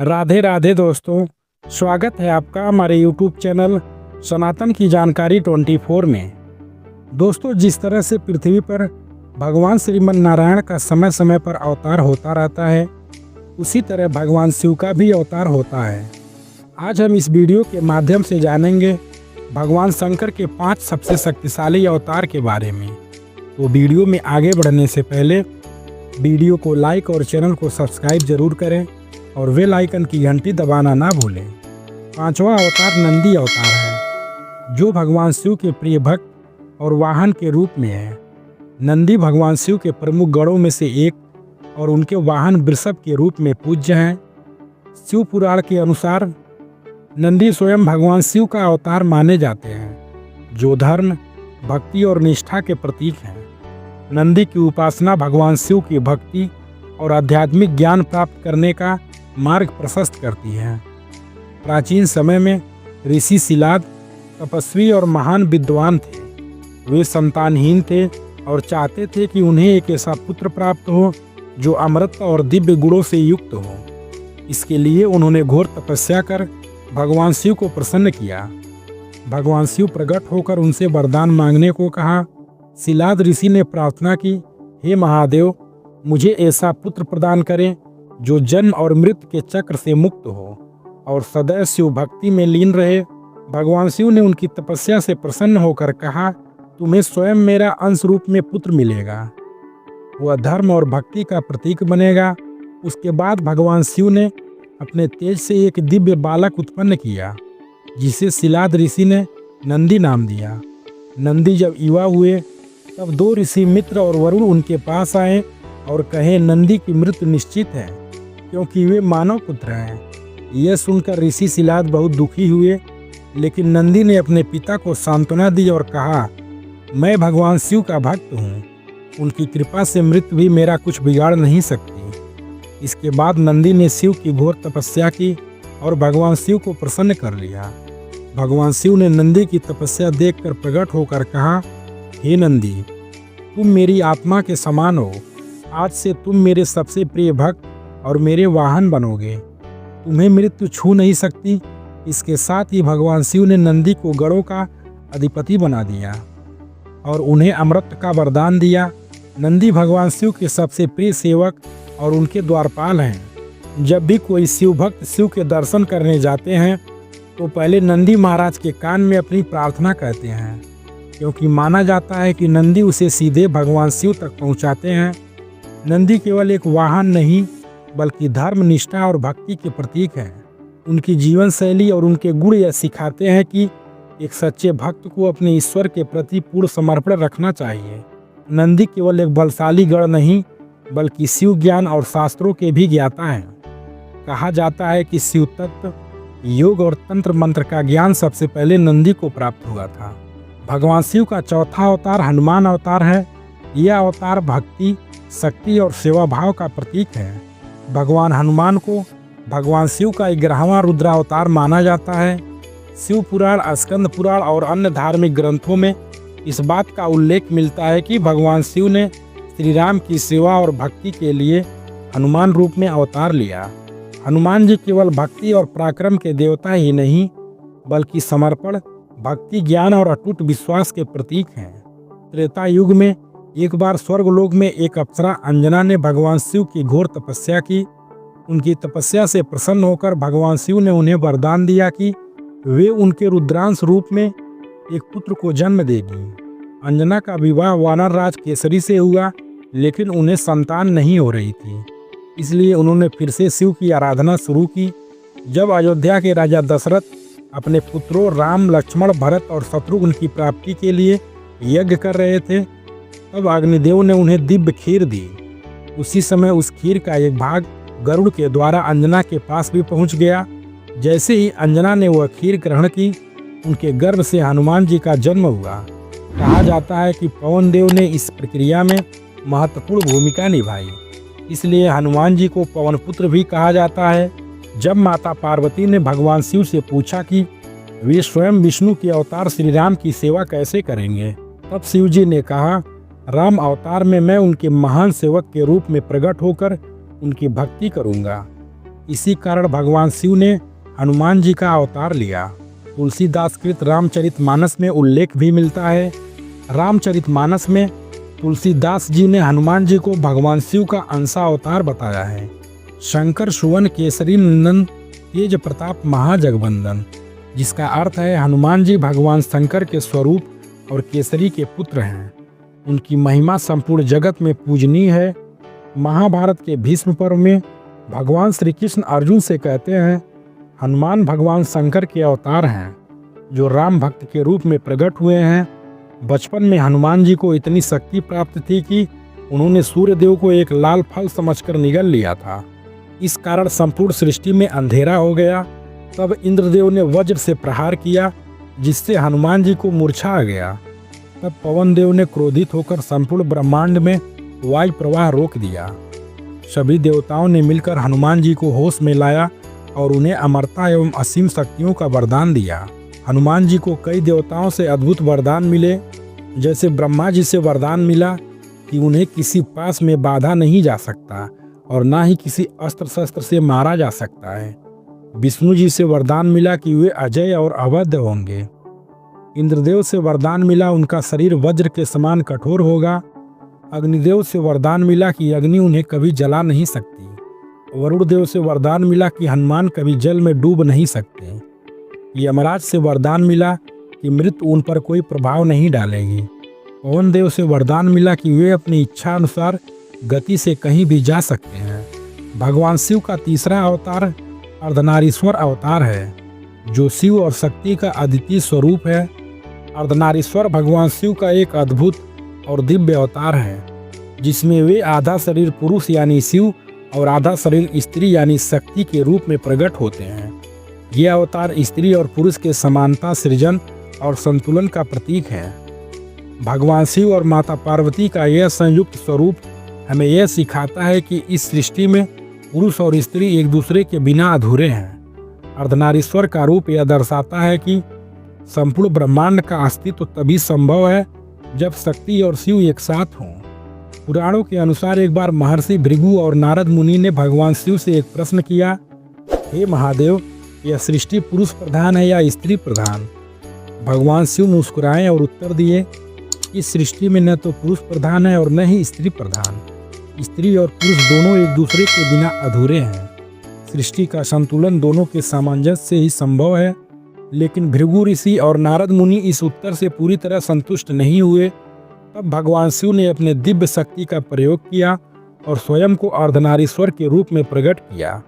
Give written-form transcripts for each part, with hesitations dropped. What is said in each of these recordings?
राधे राधे दोस्तों, स्वागत है आपका हमारे YouTube चैनल सनातन की जानकारी 24 में। दोस्तों, जिस तरह से पृथ्वी पर भगवान श्रीमन नारायण का समय समय पर अवतार होता रहता है, उसी तरह भगवान शिव का भी अवतार होता है। आज हम इस वीडियो के माध्यम से जानेंगे भगवान शंकर के 5 सबसे शक्तिशाली अवतार के बारे में। तो वीडियो में आगे बढ़ने से पहले वीडियो को लाइक और चैनल को सब्सक्राइब जरूर करें और बेल आइकन की घंटी दबाना ना भूलें। 5वां अवतार नंदी अवतार है, जो भगवान शिव के प्रिय भक्त और वाहन के रूप में है। नंदी भगवान शिव के प्रमुख गणों में से एक और उनके वाहन वृषभ के रूप में पूज्य हैं। शिव पुराण के अनुसार नंदी स्वयं भगवान शिव का अवतार माने जाते हैं, जो धर्म, भक्ति और निष्ठा के प्रतीक हैं। नंदी की उपासना भगवान शिव की भक्ति और आध्यात्मिक ज्ञान प्राप्त करने का मार्ग प्रशस्त करती है। प्राचीन समय में ऋषि शिलाद तपस्वी और महान विद्वान थे। वे संतानहीन थे और चाहते थे कि उन्हें एक ऐसा पुत्र प्राप्त हो जो अमृत और दिव्य गुणों से युक्त हो। इसके लिए उन्होंने घोर तपस्या कर भगवान शिव को प्रसन्न किया। भगवान शिव प्रकट होकर उनसे वरदान मांगने को कहा। शिलाद ऋषि ने प्रार्थना की, हे महादेव, मुझे ऐसा पुत्र प्रदान करें जो जन्म और मृत्यु के चक्र से मुक्त हो और सदैव शिव भक्ति में लीन रहे। भगवान शिव ने उनकी तपस्या से प्रसन्न होकर कहा, तुम्हें स्वयं मेरा अंश रूप में पुत्र मिलेगा। वह धर्म और भक्ति का प्रतीक बनेगा। उसके बाद भगवान शिव ने अपने तेज से एक दिव्य बालक उत्पन्न किया, जिसे शिलाद ऋषि ने नंदी नाम दिया। नंदी जब युवा हुए तब 2 ऋषि मित्र और वरुण उनके पास आए और कहे, नंदी की मृत्यु निश्चित है क्योंकि वे मानव पुत्र हैं। यह सुनकर ऋषि शिलाद बहुत दुखी हुए, लेकिन नंदी ने अपने पिता को सांत्वना दी और कहा, मैं भगवान शिव का भक्त हूँ, उनकी कृपा से मृत्यु भी मेरा कुछ बिगाड़ नहीं सकती। इसके बाद नंदी ने शिव की घोर तपस्या की और भगवान शिव को प्रसन्न कर लिया। भगवान शिव ने नंदी की तपस्या देखकर प्रकट होकर कहा, हे नंदी, तुम मेरी आत्मा के समान हो। आज से तुम मेरे सबसे प्रिय भक्त और मेरे वाहन बनोगे। तुम्हें मृत्यु छू नहीं सकती। इसके साथ ही भगवान शिव ने नंदी को गणों का अधिपति बना दिया और उन्हें अमृत का वरदान दिया। नंदी भगवान शिव के सबसे प्रिय सेवक और उनके द्वारपाल हैं। जब भी कोई शिव भक्त शिव के दर्शन करने जाते हैं तो पहले नंदी महाराज के कान में अपनी प्रार्थना कहते हैं, क्योंकि माना जाता है कि नंदी उसे सीधे भगवान शिव तक पहुंचाते हैं। नंदी केवल एक वाहन नहीं, बल्कि धर्म, निष्ठा और भक्ति के प्रतीक हैं। उनकी जीवन शैली और उनके गुण यह सिखाते हैं कि एक सच्चे भक्त को अपने ईश्वर के प्रति पूर्ण समर्पण रखना चाहिए। नंदी केवल एक बलशाली गण नहीं, बल्कि शिव ज्ञान और शास्त्रों के भी ज्ञाता हैं। कहा जाता है कि शिव तत्व, योग और तंत्र मंत्र का ज्ञान सबसे पहले नंदी को प्राप्त हुआ था। भगवान शिव का चौथा अवतार हनुमान अवतार है। यह अवतार भक्ति, शक्ति और सेवा भाव का प्रतीक है। भगवान हनुमान को भगवान शिव का 11वां रुद्रावतार माना जाता है। शिव पुराण, स्कंद पुराण और अन्य धार्मिक ग्रंथों में इस बात का उल्लेख मिलता है कि भगवान शिव ने श्री राम की सेवा और भक्ति के लिए हनुमान रूप में अवतार लिया। हनुमान जी केवल भक्ति और पराक्रम के देवता ही नहीं, बल्कि समर्पण, भक्ति, ज्ञान और अटूट विश्वास के प्रतीक हैं। त्रेता युग में एक बार स्वर्गलोक में एक अप्सरा अंजना ने भगवान शिव की घोर तपस्या की। उनकी तपस्या से प्रसन्न होकर भगवान शिव ने उन्हें वरदान दिया कि वे उनके रुद्रांश रूप में एक पुत्र को जन्म देगी। अंजना का विवाह वानर राज केसरी से हुआ, लेकिन उन्हें संतान नहीं हो रही थी। इसलिए उन्होंने फिर से शिव की आराधना शुरू की। जब अयोध्या के राजा दशरथ अपने पुत्रों राम, लक्ष्मण, भरत और शत्रुघ्न की प्राप्ति के लिए यज्ञ कर रहे थे, तब अग्निदेव ने उन्हें दिव्य खीर दी। उसी समय उस खीर का एक भाग गरुड़ के द्वारा अंजना के पास भी पहुंच गया। जैसे ही अंजना ने वह खीर ग्रहण की, उनके गर्भ से हनुमान जी का जन्म हुआ। कहा जाता है कि पवन देव ने इस प्रक्रिया में महत्वपूर्ण भूमिका निभाई, इसलिए हनुमान जी को पवन पुत्र भी कहा जाता है। जब माता पार्वती ने भगवान शिव से पूछा कि वे स्वयं विष्णु के अवतार श्री राम की सेवा कैसे करेंगे, तब शिव जी ने कहा, राम अवतार में मैं उनके महान सेवक के रूप में प्रकट होकर उनकी भक्ति करूंगा। इसी कारण भगवान शिव ने हनुमान जी का अवतार लिया। तुलसीदास कृत रामचरितमानस में उल्लेख भी मिलता है। रामचरितमानस में तुलसीदास जी ने हनुमान जी को भगवान शिव का अंशा अवतार बताया है। शंकर सुवन केसरी नंदन तेज प्रताप महाजगवंदन, जिसका अर्थ है हनुमान जी भगवान शंकर के स्वरूप और केसरी के पुत्र हैं। उनकी महिमा संपूर्ण जगत में पूजनीय है। महाभारत के भीष्म पर्व में भगवान श्री कृष्ण अर्जुन से कहते हैं, हनुमान भगवान शंकर के अवतार हैं जो राम भक्त के रूप में प्रकट हुए हैं। बचपन में हनुमान जी को इतनी शक्ति प्राप्त थी कि उन्होंने सूर्यदेव को एक लाल फल समझकर निगल लिया था। इस कारण संपूर्ण सृष्टि में अंधेरा हो गया। तब इंद्रदेव ने वज्र से प्रहार किया, जिससे हनुमान जी को मूर्छा आ गया। तब पवन देव ने क्रोधित होकर संपूर्ण ब्रह्मांड में वायु प्रवाह रोक दिया। सभी देवताओं ने मिलकर हनुमान जी को होश में लाया और उन्हें अमरता एवं असीम शक्तियों का वरदान दिया। हनुमान जी को कई देवताओं से अद्भुत वरदान मिले। जैसे ब्रह्मा जी से वरदान मिला कि उन्हें किसी पास में बाधा नहीं जा सकता और ना ही किसी अस्त्र शस्त्र से मारा जा सकता है। विष्णु जी से वरदान मिला कि वे अजय और अवध होंगे। इंद्रदेव से वरदान मिला उनका शरीर वज्र के समान कठोर होगा। अग्निदेव से वरदान मिला कि अग्नि उन्हें कभी जला नहीं सकती। वरुण देव से वरदान मिला कि हनुमान कभी जल में डूब नहीं सकते। यमराज से वरदान मिला कि मृत्यु उन पर कोई प्रभाव नहीं डालेगी। पवन देव से वरदान मिला कि वे अपनी इच्छा अनुसार गति से कहीं भी जा सकते हैं। भगवान शिव का तीसरा अवतार अर्धनारीश्वर अवतार है, जो शिव और शक्ति का अद्वितीय स्वरूप है। अर्धनारीश्वर भगवान शिव का एक अद्भुत और दिव्य अवतार है, जिसमें वे आधा शरीर पुरुष यानी शिव और आधा शरीर स्त्री यानी शक्ति के रूप में प्रकट होते हैं। ये अवतार स्त्री और पुरुष के समानता, सृजन और संतुलन का प्रतीक है। भगवान शिव और माता पार्वती का यह संयुक्त स्वरूप हमें यह सिखाता है कि इस सृष्टि में पुरुष और स्त्री एक दूसरे के बिना अधूरे हैं। अर्धनारीश्वर का रूप यह दर्शाता है कि संपूर्ण ब्रह्मांड का अस्तित्व तभी संभव है जब शक्ति और शिव एक साथ हों। पुराणों के अनुसार एक बार महर्षि भृगु और नारद मुनि ने भगवान शिव से एक प्रश्न किया, हे महादेव, यह सृष्टि पुरुष प्रधान है या स्त्री प्रधान? भगवान शिव मुस्कुराए और उत्तर दिए, इस सृष्टि में न तो पुरुष प्रधान है और न ही स्त्री प्रधान। स्त्री और पुरुष दोनों एक दूसरे के बिना अधूरे हैं। सृष्टि का संतुलन दोनों के सामंजस्य से ही संभव है। लेकिन भृगु ऋषि और नारद मुनि इस उत्तर से पूरी तरह संतुष्ट नहीं हुए। तब भगवान शिव ने अपने दिव्य शक्ति का प्रयोग किया और स्वयं को अर्धनारीश्वर के रूप में प्रकट किया।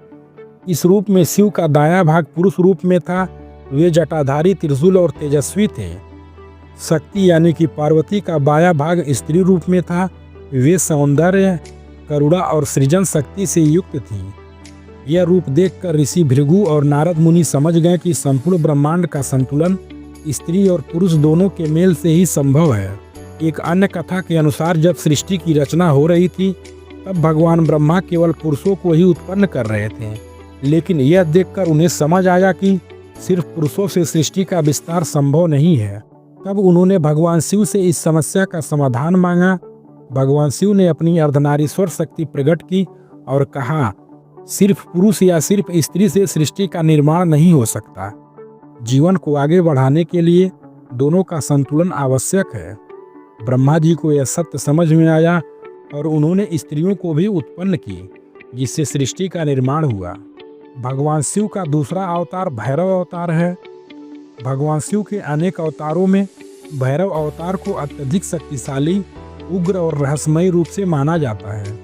इस रूप में शिव का दायां भाग पुरुष रूप में था। वे जटाधारी, त्रिशूल और तेजस्वी थे। शक्ति यानी कि पार्वती का बायां भाग स्त्री रूप में था। वे सौंदर्य, करुणा और सृजन शक्ति से युक्त थी। यह रूप देखकर ऋषि भृगु और नारद मुनि समझ गए कि संपूर्ण ब्रह्मांड का संतुलन स्त्री और पुरुष दोनों के मेल से ही संभव है। एक अन्य कथा के अनुसार जब सृष्टि की रचना हो रही थी, तब भगवान ब्रह्मा केवल पुरुषों को ही उत्पन्न कर रहे थे। लेकिन यह देखकर उन्हें समझ आया कि सिर्फ पुरुषों से सृष्टि का विस्तार संभव नहीं है। तब उन्होंने भगवान शिव से इस समस्या का समाधान मांगा। भगवान शिव ने अपनी अर्धनारीश्वर शक्ति प्रकट की और कहा, सिर्फ पुरुष या सिर्फ स्त्री से सृष्टि का निर्माण नहीं हो सकता। जीवन को आगे बढ़ाने के लिए दोनों का संतुलन आवश्यक है। ब्रह्मा जी को यह सत्य समझ में आया और उन्होंने स्त्रियों को भी उत्पन्न की, जिससे सृष्टि का निर्माण हुआ। भगवान शिव का दूसरा अवतार भैरव अवतार है। भगवान शिव के अनेक अवतारों में भैरव अवतार को अत्यधिक शक्तिशाली, उग्र और रहस्यमय रूप से माना जाता है।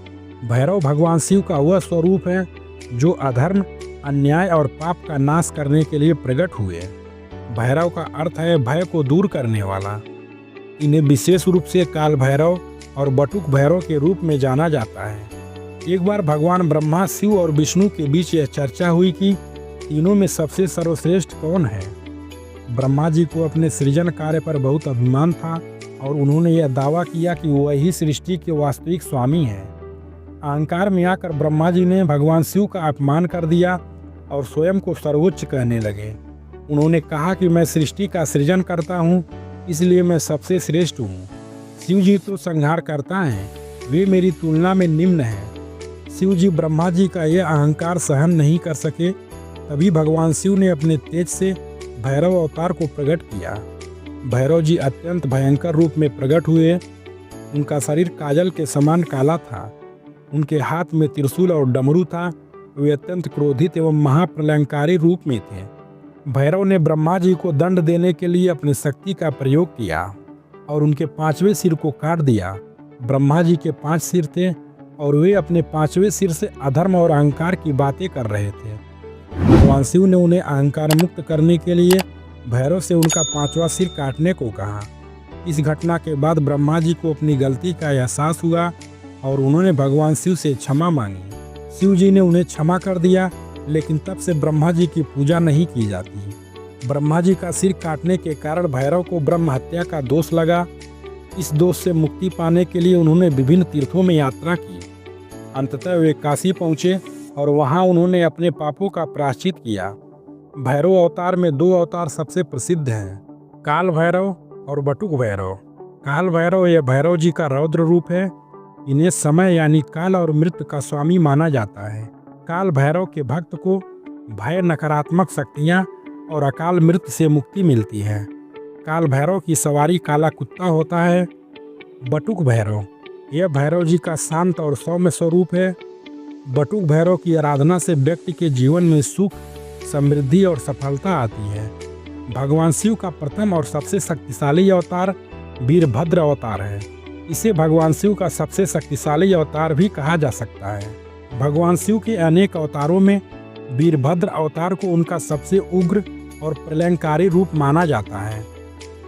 भैरव भगवान शिव का वह स्वरूप है जो अधर्म, अन्याय और पाप का नाश करने के लिए प्रकट हुए। भैरव का अर्थ है भय को दूर करने वाला। इन्हें विशेष रूप से काल भैरव और बटुक भैरव के रूप में जाना जाता है। एक बार भगवान ब्रह्मा, शिव और विष्णु के बीच यह चर्चा हुई कि तीनों में सबसे सर्वश्रेष्ठ कौन है। ब्रह्मा जी को अपने सृजन कार्य पर बहुत अभिमान था और उन्होंने यह दावा किया कि वही सृष्टि के वास्तविक स्वामी हैं। अहंकार में आकर ब्रह्मा जी ने भगवान शिव का अपमान कर दिया और स्वयं को सर्वोच्च कहने लगे। उन्होंने कहा कि मैं सृष्टि का सृजन करता हूँ, इसलिए मैं सबसे श्रेष्ठ हूँ। शिव जी तो संहार करता है, वे मेरी तुलना में निम्न हैं। शिव जी ब्रह्मा जी का यह अहंकार सहन नहीं कर सके। तभी भगवान शिव ने अपने तेज से भैरव अवतार को प्रकट किया। भैरव जी अत्यंत भयंकर रूप में प्रकट हुए। उनका शरीर काजल के समान काला था। उनके हाथ में त्रिशूल और डमरू था। वे अत्यंत क्रोधित एवं महाप्रलयंकारी रूप में थे। भैरव ने ब्रह्मा जी को दंड देने के लिए अपनी शक्ति का प्रयोग किया और उनके 5वें सिर को काट दिया। ब्रह्मा जी के 5 सिर थे और वे अपने 5वें सिर से अधर्म और अहंकार की बातें कर रहे थे। भगवान शिव ने उन्हें अहंकार मुक्त करने के लिए भैरव से उनका 5वां सिर काटने को कहा। इस घटना के बाद ब्रह्मा जी को अपनी गलती का एहसास हुआ और उन्होंने भगवान शिव से क्षमा मांगी। शिव जी ने उन्हें क्षमा कर दिया, लेकिन तब से ब्रह्मा जी की पूजा नहीं की जाती। ब्रह्मा जी का सिर काटने के कारण भैरव को ब्रह्म हत्या का दोष लगा। इस दोष से मुक्ति पाने के लिए उन्होंने विभिन्न तीर्थों में यात्रा की। अंततः वे काशी पहुँचे और वहाँ उन्होंने अपने पापों का प्रायश्चित किया। भैरव अवतार में 2 अवतार सबसे प्रसिद्ध हैं, काल भैरव और बटुक भैरव। काल भैरव यह भैरव जी का रौद्र रूप है। इन्हें समय यानी काल और मृत्यु का स्वामी माना जाता है। काल भैरव के भक्त को भय, नकारात्मक शक्तियाँ और अकाल मृत्यु से मुक्ति मिलती है। काल भैरव की सवारी काला कुत्ता होता है। बटुक भैरव यह भैरव जी का शांत और सौम्य स्वरूप है। बटुक भैरव की आराधना से व्यक्ति के जीवन में सुख, समृद्धि और सफलता आती है। भगवान शिव का प्रथम और सबसे शक्तिशाली अवतार वीरभद्र अवतार है। इसे भगवान शिव का सबसे शक्तिशाली अवतार भी कहा जा सकता है। भगवान शिव के अनेक अवतारों में वीरभद्र अवतार को उनका सबसे उग्र और प्रलयंकारी रूप माना जाता है।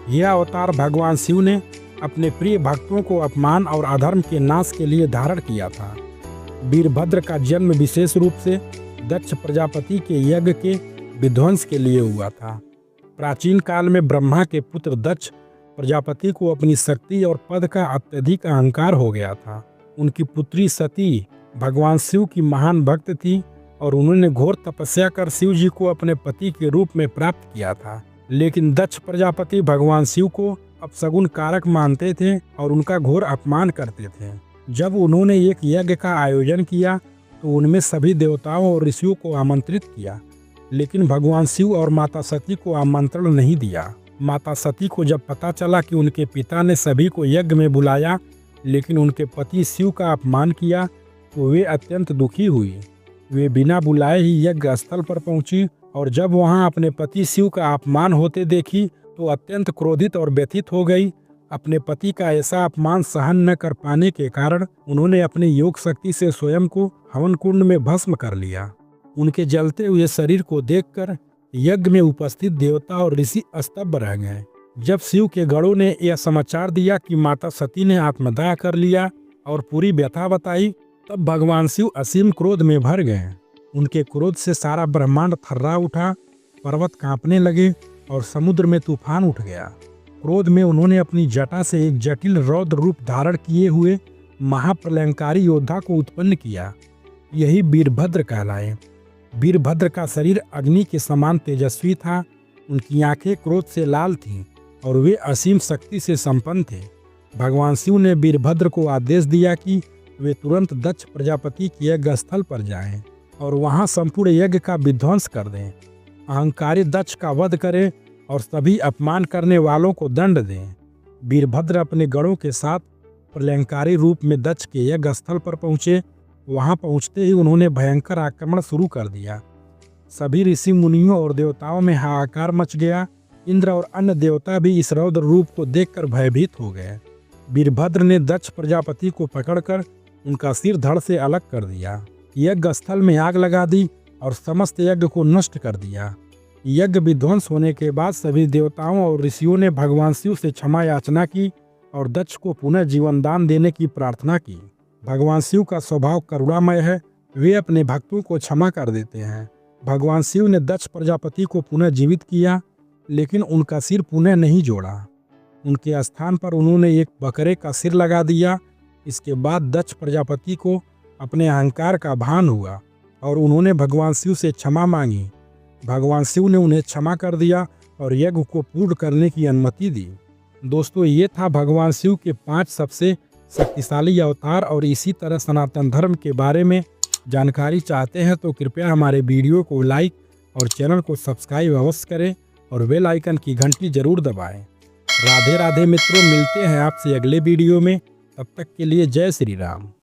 यह अवतार भगवान शिव ने अपने प्रिय भक्तों को अपमान और अधर्म के नाश के लिए धारण किया था। वीरभद्र का जन्म विशेष रूप से दक्ष प्रजापति के यज्ञ के विध्वंस के लिए हुआ था। प्राचीन काल में ब्रह्मा के पुत्र दक्ष प्रजापति को अपनी शक्ति और पद का अत्यधिक अहंकार हो गया था। उनकी पुत्री सती भगवान शिव की महान भक्त थी और उन्होंने घोर तपस्या कर शिव जी को अपने पति के रूप में प्राप्त किया था। लेकिन दक्ष प्रजापति भगवान शिव को अपशगुन कारक मानते थे और उनका घोर अपमान करते थे। जब उन्होंने एक यज्ञ का आयोजन किया तो उनमें सभी देवताओं और ऋषियों को आमंत्रित किया, लेकिन भगवान शिव और माता सती को आमंत्रण नहीं दिया। माता सती को जब पता चला कि उनके पिता ने सभी को यज्ञ में बुलाया लेकिन उनके पति शिव का अपमान किया तो वे अत्यंत दुखी हुई। वे बिना बुलाए ही यज्ञ स्थल पर पहुंची और जब वहां अपने पति शिव का अपमान होते देखी तो अत्यंत क्रोधित और व्यथित हो गई। अपने पति का ऐसा अपमान सहन न कर पाने के कारण उन्होंने अपनी योग शक्ति से स्वयं को हवन कुंड में भस्म कर लिया। उनके जलते हुए शरीर को देखकर यज्ञ में उपस्थित देवता और ऋषि स्तब्ध रह गए। जब शिव के गणों ने यह समाचार दिया कि माता सती ने आत्मदाह कर लिया और पूरी व्यथा बताई, तब भगवान शिव असीम क्रोध में भर गए। उनके क्रोध से सारा ब्रह्मांड थर्रा उठा, पर्वत कांपने लगे और समुद्र में तूफान उठ गया। क्रोध में उन्होंने अपनी जटा से एक जटिल रौद्र रूप धारण किए हुए महाप्रलयंकारी योद्धा को उत्पन्न किया। यही वीरभद्र कहलाए। वीरभद्र का शरीर अग्नि के समान तेजस्वी था। उनकी आंखें क्रोध से लाल थीं और वे असीम शक्ति से संपन्न थे। भगवान शिव ने वीरभद्र को आदेश दिया कि वे तुरंत दक्ष प्रजापति के यज्ञ स्थल पर जाएं और वहां संपूर्ण यज्ञ का विध्वंस कर दें। अहंकारी दक्ष का वध करें और सभी अपमान करने वालों को दंड दें। वीरभद्र अपने गणों के साथ प्रलयंकारी रूप में दक्ष के यज्ञ स्थल पर पहुंचे। वहां पहुंचते ही उन्होंने भयंकर आक्रमण शुरू कर दिया। सभी ऋषि मुनियों और देवताओं में हाहाकार मच गया। इंद्र और अन्य देवता भी इस रौद्र रूप को देखकर भयभीत हो गए। वीरभद्र ने दक्ष प्रजापति को पकड़कर उनका सिर धड़ से अलग कर दिया। यज्ञ स्थल में आग लगा दी और समस्त यज्ञ को नष्ट कर दिया। यज्ञ विध्वंस होने के बाद सभी देवताओं और ऋषियों ने भगवान शिव से क्षमा याचना की और दक्ष को पुनः जीवन दान देने की प्रार्थना की। भगवान शिव का स्वभाव करुणामय है। वे अपने भक्तों को क्षमा कर देते हैं। भगवान शिव ने दक्ष प्रजापति को पुनः जीवित किया, लेकिन उनका सिर पुनः नहीं जोड़ा। उनके स्थान पर उन्होंने एक बकरे का सिर लगा दिया। इसके बाद दक्ष प्रजापति को अपने अहंकार का भान हुआ और उन्होंने भगवान शिव से क्षमा मांगी। भगवान शिव ने उन्हें क्षमा कर दिया और यज्ञ को पूर्ण करने की अनुमति दी। दोस्तों, ये था भगवान शिव के 5 सबसे शक्तिशाली अवतार और इसी तरह सनातन धर्म के बारे में जानकारी चाहते हैं तो कृपया हमारे वीडियो को लाइक और चैनल को सब्सक्राइब अवश्य करें और बेल आइकन की घंटी जरूर दबाएं। राधे राधे मित्रों, मिलते हैं आपसे अगले वीडियो में। तब तक के लिए जय श्री राम।